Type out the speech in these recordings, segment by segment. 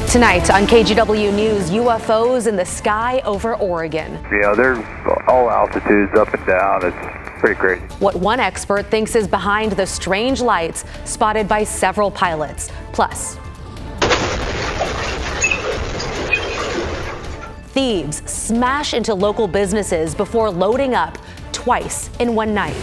Tonight on KGW News, UFOs in the sky over Oregon. Yeah, they're all altitudes up and down. It's pretty crazy. What one expert thinks is behind the strange lights spotted by several pilots. Plus, thieves smash into local businesses before loading up twice in one night.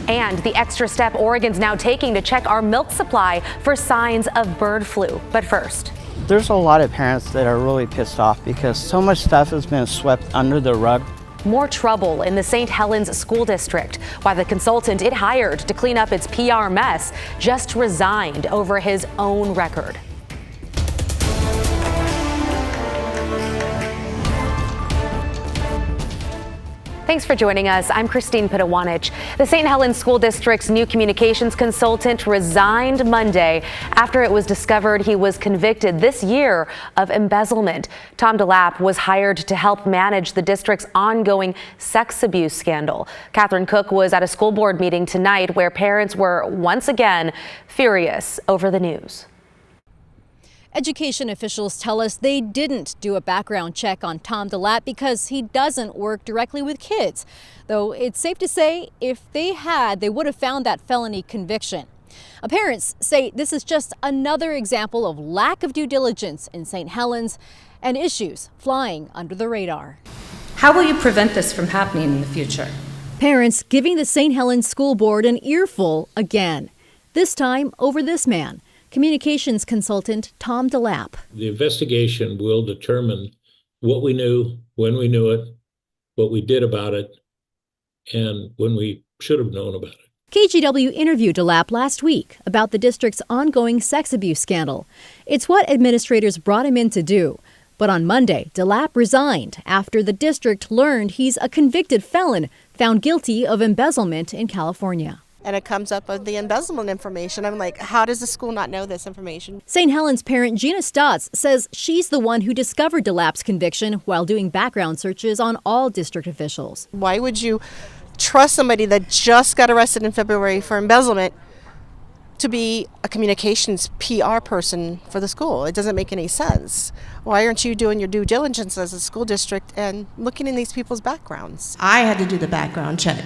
And the extra step Oregon's now taking to check our milk supply for signs of bird flu. But first, there's a lot of parents that are really pissed off because so much stuff has been swept under the rug. more trouble in the St. Helens school district, while the consultant it hired to clean up its PR mess just resigned over his own record. Thanks for joining us. I'm Christine Pitawanich. The St. Helens School District's new communications consultant resigned Monday after it was discovered he was convicted this year of embezzlement. Tom DeLapp was hired to help manage the district's ongoing sex abuse scandal. Catherine Cook was at a school board meeting tonight where parents were once again furious over the news. Education officials tell us they didn't do a background check on Tom DeLapp because he doesn't work directly with kids. Though it's safe to say if they had, they would have found that felony conviction. Parents say this is just another example of lack of due diligence in St. Helens and issues flying under the radar. How will you prevent this from happening in the future? Parents giving the St. Helens School Board an earful again, this time over this man. Communications consultant Tom DeLapp. The investigation will determine what we knew, when we knew it, what we did about it, and when we should have known about it. KGW interviewed DeLapp last week about the district's ongoing sex abuse scandal. It's what administrators brought him in to do. But on Monday, DeLapp resigned after the district learned he's a convicted felon found guilty of embezzlement in California. And it comes up with the embezzlement information. I'm like, how does the school not know this information? St. Helens parent Gina Stotts says she's the one who discovered DeLapp's conviction while doing background searches on all district officials. Why would you trust somebody that just got arrested in February for embezzlement to be a communications PR person for the school? It doesn't make any sense. Why aren't you doing your due diligence as a school district and looking in these people's backgrounds? I had to do the background check.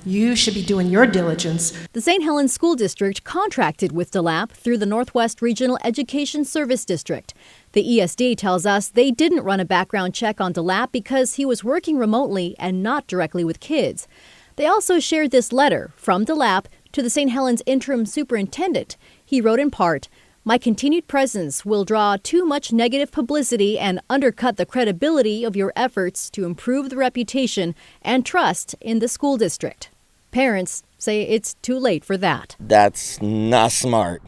You should be doing your diligence. The St. Helens School District contracted with DeLapp through the Northwest Regional Education Service District. The ESD tells us they didn't run a background check on DeLapp because he was working remotely and not directly with kids. They also shared this letter from DeLapp to the St. Helens interim superintendent. He wrote in part, "My continued presence will draw too much negative publicity and undercut the credibility of your efforts to improve the reputation and trust in the school district." Parents say it's too late for that. That's not smart.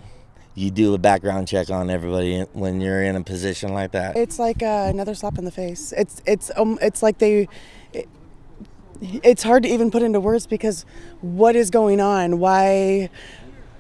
You do a background check on everybody when you're in a position like that. It's like another slap in the face. It's like it's hard to even put into words because what is going on? Why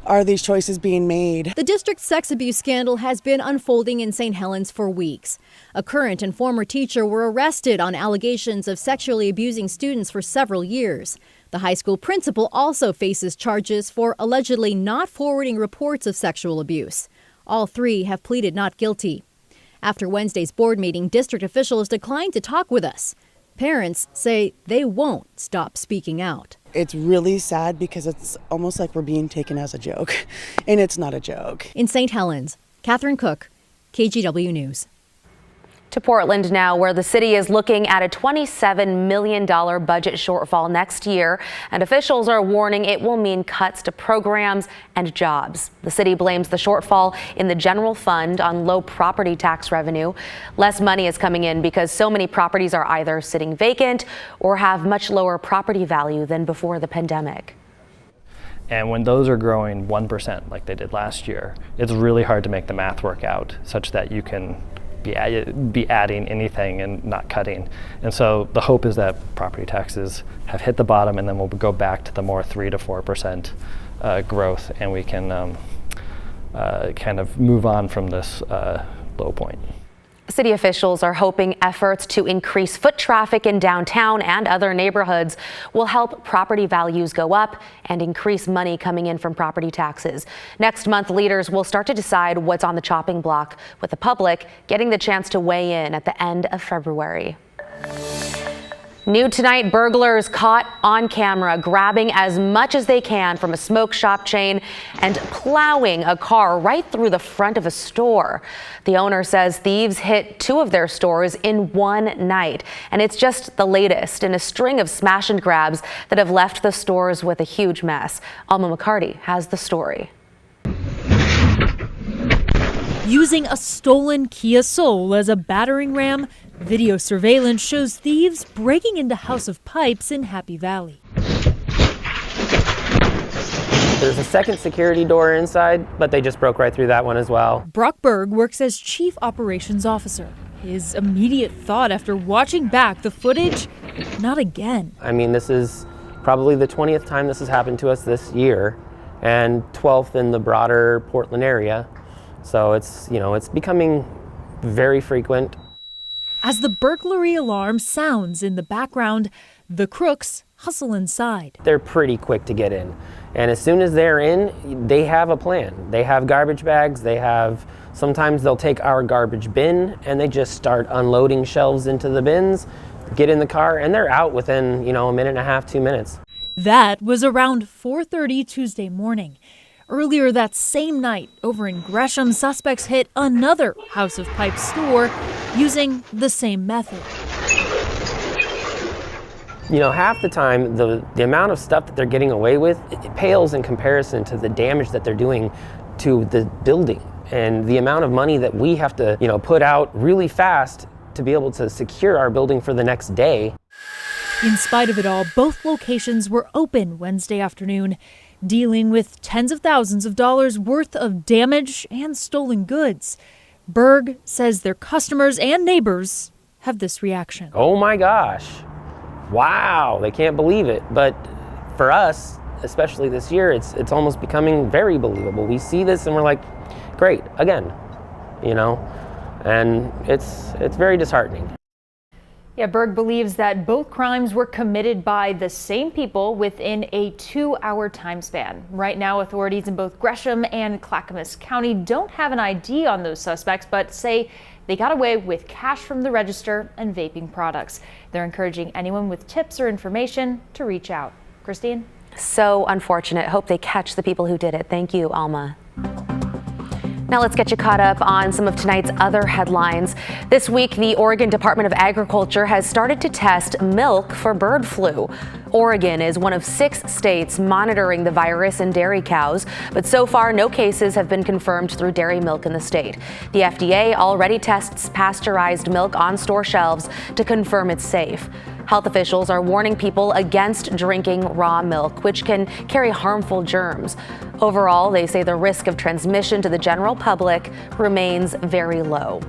are these choices being made? The district's sex abuse scandal has been unfolding in St. Helens for weeks. A current and former teacher were arrested on allegations of sexually abusing students for several years. The high school principal also faces charges for allegedly not forwarding reports of sexual abuse. All three have pleaded not guilty. After Wednesday's board meeting, district officials declined to talk with us. Parents say they won't stop speaking out. It's really sad because it's almost like we're being taken as a joke, and it's not a joke. In St. Helens, Catherine Cook, KGW News. To Portland now, where the city is looking at a $27 million budget shortfall next year, and officials are warning it will mean cuts to programs and jobs. The city blames the shortfall in the general fund on low property tax revenue. Less money is coming in because so many properties are either sitting vacant or have much lower property value than before the pandemic. And when those are growing 1% like they did last year, it's really hard to make the math work out such that you can be adding anything and not cutting. And so the hope is that property taxes have hit the bottom and then we'll go back to the more 3 to 4% growth, and we can kind of move on from this low point. City officials are hoping efforts to increase foot traffic in downtown and other neighborhoods will help property values go up and increase money coming in from property taxes. Next month, leaders will start to decide what's on the chopping block, with the public getting the chance to weigh in at the end of February. New tonight, burglars caught on camera grabbing as much as they can from a smoke shop chain and plowing a car right through the front of a store. The owner says thieves hit 2 of their stores in one night, and it's just the latest in a string of smash and grabs that have left the stores with a huge mess. Alma McCarty has the story. Using a stolen Kia Soul as a battering ram, video surveillance shows thieves breaking into House of Pipes in Happy Valley. There's a second security door inside, but they just broke right through that one as well. Brock Berg works as Chief Operations Officer. His immediate thought after watching back the footage, not again. I mean, this is probably the 20th time this has happened to us this year, and 12th in the broader Portland area. So it's becoming very frequent. As the burglary alarm sounds in the background, the crooks hustle inside. They're pretty quick to get in. And as soon as they're in, they have a plan. They have garbage bags. Sometimes they'll take our garbage bin and they just start unloading shelves into the bins, get in the car, and they're out within, a minute and a half, 2 minutes. That was around 4:30 Tuesday morning. Earlier that same night, over in Gresham, suspects hit another House of Pipes store using the same method. Half the time, the amount of stuff that they're getting away with, it pales in comparison to the damage that they're doing to the building and the amount of money that we have to, put out really fast to be able to secure our building for the next day. In spite of it all, both locations were open Wednesday afternoon, dealing with tens of thousands of dollars worth of damage and stolen goods. Berg says their customers and neighbors have this reaction. Oh my gosh. Wow, they can't believe it. But for us, especially this year, it's almost becoming very believable. We see this and we're like, great, again, and it's very disheartening. Yeah, Berg believes that both crimes were committed by the same people within a 2-hour time span. Right now, authorities in both Gresham and Clackamas County don't have an ID on those suspects, but say they got away with cash from the register and vaping products. They're encouraging anyone with tips or information to reach out. Christine? So unfortunate. Hope they catch the people who did it. Thank you, Alma. Now let's get you caught up on some of tonight's other headlines. This week, the Oregon Department of Agriculture has started to test milk for bird flu. Oregon is one of 6 states monitoring the virus in dairy cows, but so far no cases have been confirmed through dairy milk in the state. The FDA already tests pasteurized milk on store shelves to confirm it's safe. Health officials are warning people against drinking raw milk, which can carry harmful germs. Overall, they say the risk of transmission to the general public remains very low.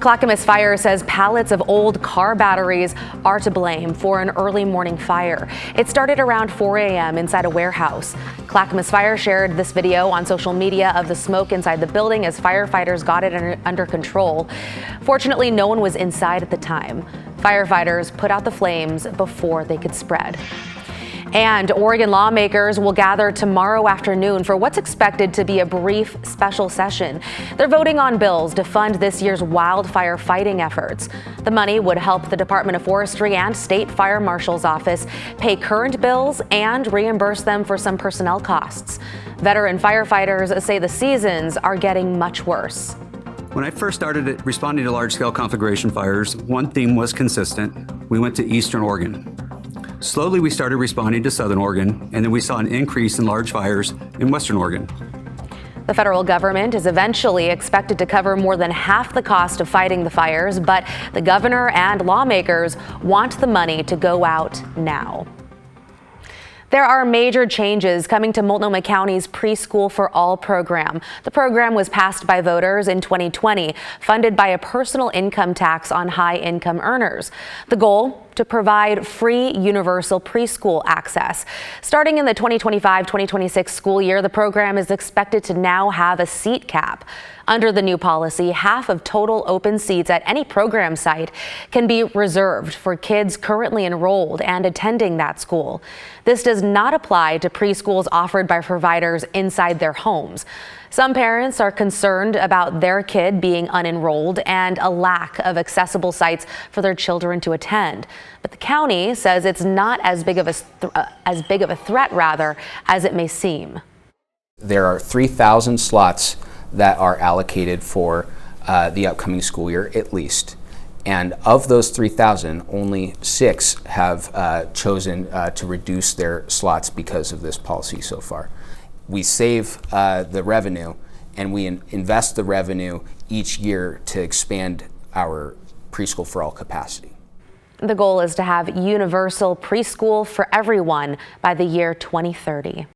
Clackamas Fire says pallets of old car batteries are to blame for an early morning fire. It started around 4 a.m. inside a warehouse. Clackamas Fire shared this video on social media of the smoke inside the building as firefighters got it under control. Fortunately, no one was inside at the time. Firefighters put out the flames before they could spread. And Oregon lawmakers will gather tomorrow afternoon for what's expected to be a brief special session. They're voting on bills to fund this year's wildfire fighting efforts. The money would help the Department of Forestry and State Fire Marshal's office pay current bills and reimburse them for some personnel costs. Veteran firefighters say the seasons are getting much worse. When I first started responding to large-scale conflagration fires, one theme was consistent. We went to Eastern Oregon. Slowly, we started responding to Southern Oregon, and then we saw an increase in large fires in Western Oregon. The federal government is eventually expected to cover more than half the cost of fighting the fires, but the governor and lawmakers want the money to go out now. There are major changes coming to Multnomah County's Preschool for All program. The program was passed by voters in 2020, funded by a personal income tax on high-income earners. The goal? to provide free universal preschool access. Starting in the 2025-2026 school year, the program is expected to now have a seat cap. Under the new policy, half of total open seats at any program site can be reserved for kids currently enrolled and attending that school. This does not apply to preschools offered by providers inside their homes. Some parents are concerned about their kid being unenrolled and a lack of accessible sites for their children to attend. But the county says it's not as big of a threat, as it may seem. There are 3,000 slots that are allocated for the upcoming school year, at least. And of those 3,000, only 6 have chosen to reduce their slots because of this policy so far. We save the revenue and we invest the revenue each year to expand our preschool for all capacity. The goal is to have universal preschool for everyone by the year 2030.